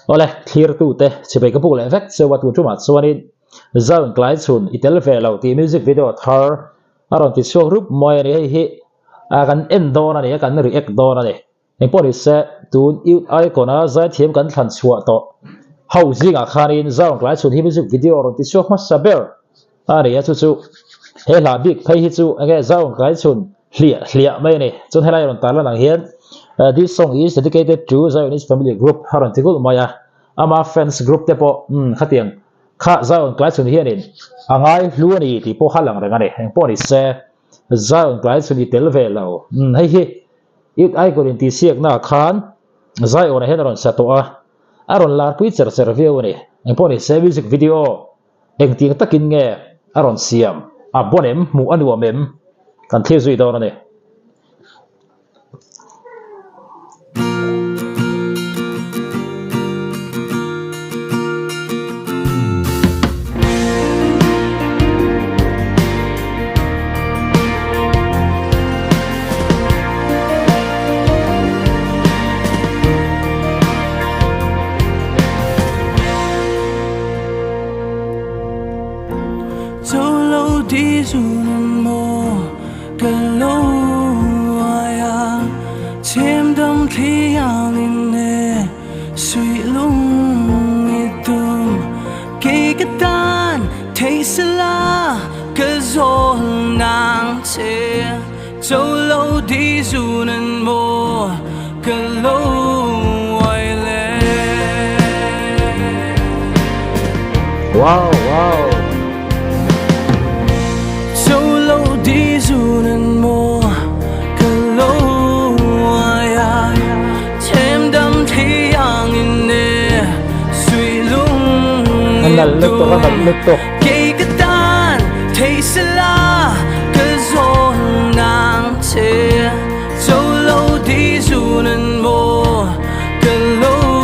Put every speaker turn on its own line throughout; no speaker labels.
ole clear tu te chibai ka puk le vek sewa tu tuma chuanin zone klai chun itel ve lo ti music video thar aron ti show group moi ani hi kan en don ani kan react don ani en pori se tun you icona za thiam kan thlan chua to how zinga khanin zone klai chun hi music video aron ti show ma saber ari ya chu he la big phai hi chu age zone klai chun hlia mai ni chun helai ron ta la lang hian this song is dedicated to Zionist family group haron tikul maya ama fans group te po khatiang kha Zion klai chun hian in angai luani ti po halang rang ani heng po ni se Zion klai chun i tel ve lo hei hi it ai ko rin ti siak na khan Zion hen ron sa to a aron lar pui cher view ni heng po ni se music video eng ting takin nge aron siam a bonem mu anuam mem kan thil zui do ani
đi dù nên mơ gần lâu à thêm đâm khi anh nè suy lung itu kể cái tan thấy sẽ là cái gió nắng che châu lâu đi dù nên mơ gần lâu ai lệ
wow wow
đi dù nên mùa cần lâu à thêm đâm thấy anh nè suy lung kể cái tan thấy sẽ là cái gió nắng che châu lâu đi dù nên mùa cần lâu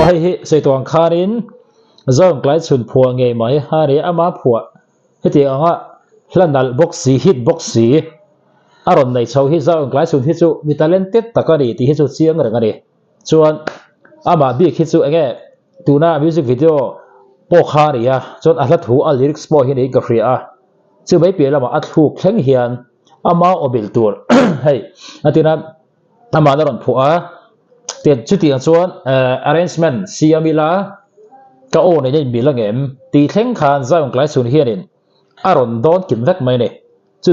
hei hi sei tuang kharin zong klai chun phua nge mai hari ama phua heti anga hlanal boxi hit boxi aron nei chho hi zong klai chun hi chu mi talented takani ti hi chu chiang rang ani chuan ama bi hi chu enge tuna music video po kharia chon ahla thu a lyrics po hi nei ka fria chu mai pe lama athu khleng hian ama obil tur hei atina ama daron phua tiền chút tiền chuan arrangement siamila ka o nei mi langem ti thleng khan Zion klai chun hianin aron don kin vek mai ne chu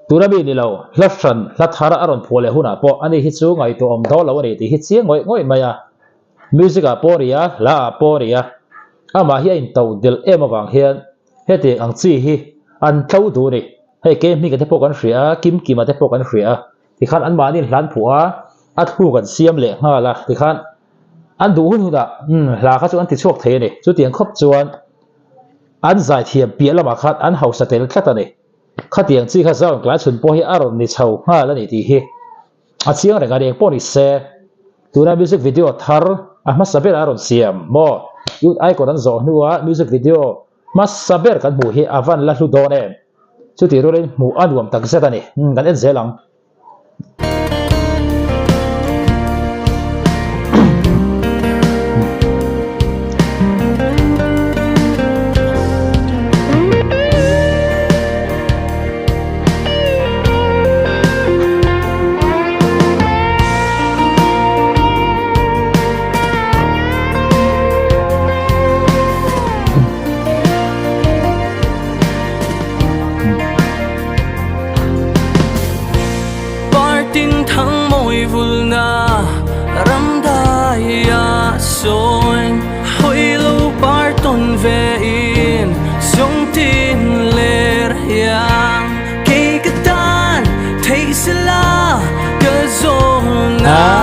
turabi ni lo lafran lathara aron phole huna po ani hi chu ngai to om do lo ani ti hi chiang ngoi maya music a poria la poria ama hi in to dil emawang hian heti ang chi hi an thau du ni hei ke mi ka te po kan hria kim ma te po kan hria ti khan an ma ni hlan phua at hu kan siam le nga la ti khan an du hun da la kha chu an ti chok the ni chu tiang khop chuan an zai thiam pia lama khat an hausa tel thata ni kha tiang chi kha Zong klai chun po hi aron ni chho nga la ni ti hi a chiang renga deng po ni se tuna music video thar a ma saber aron siam mo you ai ko dan zo nuwa music video ma saber kan mu hi avan la hlu do ne chu ti ro len mu anuam tak zeta ni kan en zelang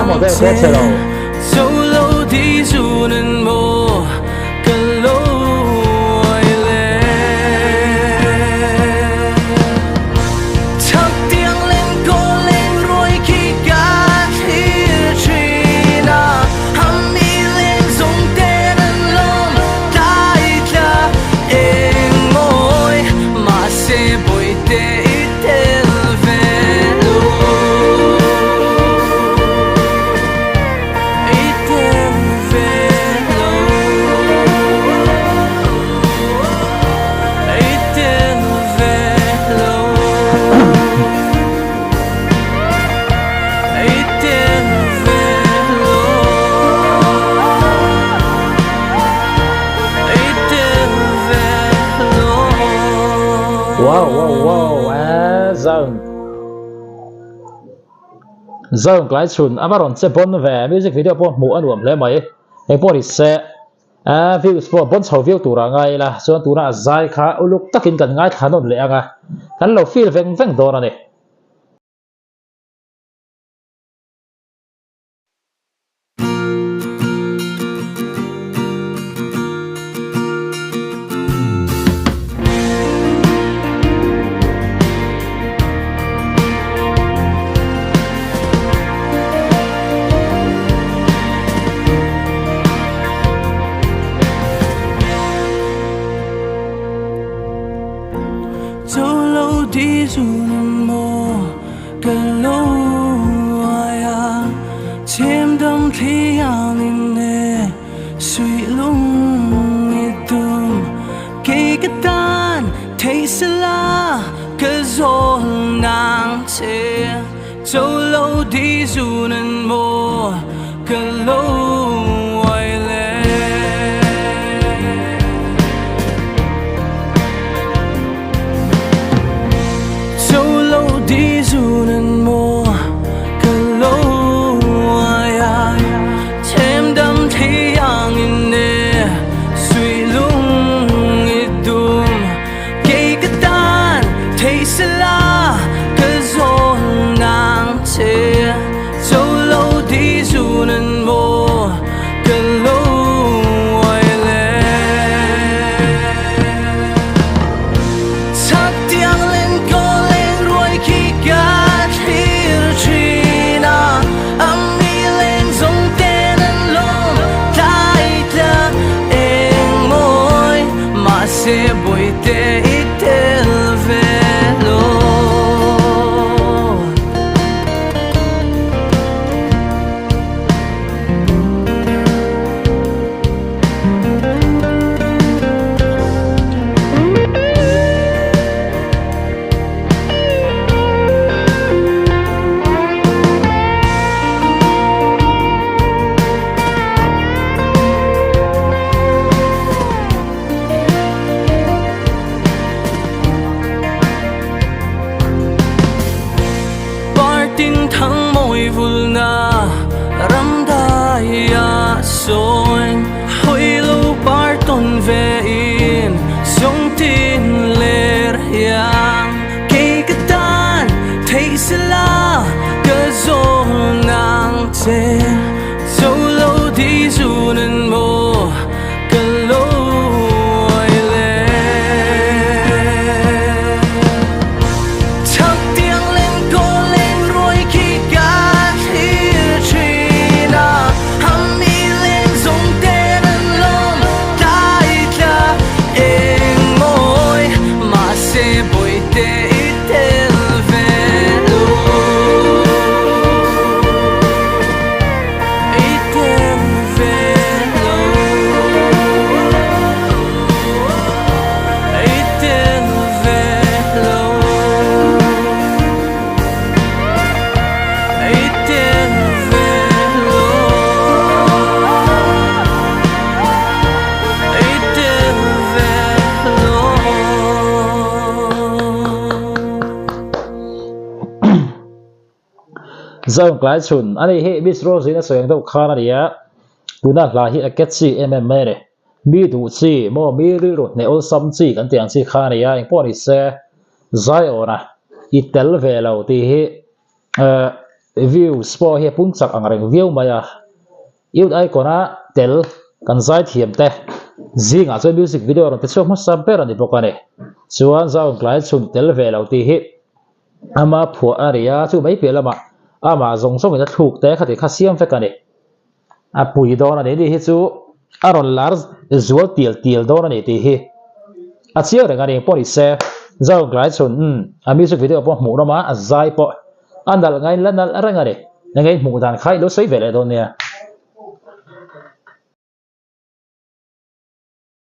một cái
solo đi dù nên mùa cần lâu ai lệ
wow zong klai chun amaron che bon ve music video po mu anuam le mai e po ri se views po bon chho view tura ngai la chuan tura zai kha uluk takin kan ngai thanon le anga kan lo feel veng dor ani
đi dù mồ cờ lâu à chém đâm thi ao nè suy lung itum cây cái tan thấy sẽ là cái gió ngang che châu lâu đi dù mồ cờ lâu
zong klai chun ani he bistro zina soyang do khana ria tuna la hi aketchi MMA re mi du chi mo mi ri ro ne ol sam chi kan tiang chi khana ria ing poni se zai ora itel velo ti hi view spo he pung chak angreng view maya yut ai kona tel kan zai thiam te zinga cho music video ron te chok ma samper ani pokane chuan zong klai chun tel velo ti hi ama phu area chu mai pelama ama zong song ina thuk te khati khasiam fe kani a pui don ani ni hi chu aron lar zual tial don ani ti hi a chiar ngani pori se zong klai chun a music video po mu na ma a zai po andal ngai lanal arangare ngai mu dan khai lo sei vele don ne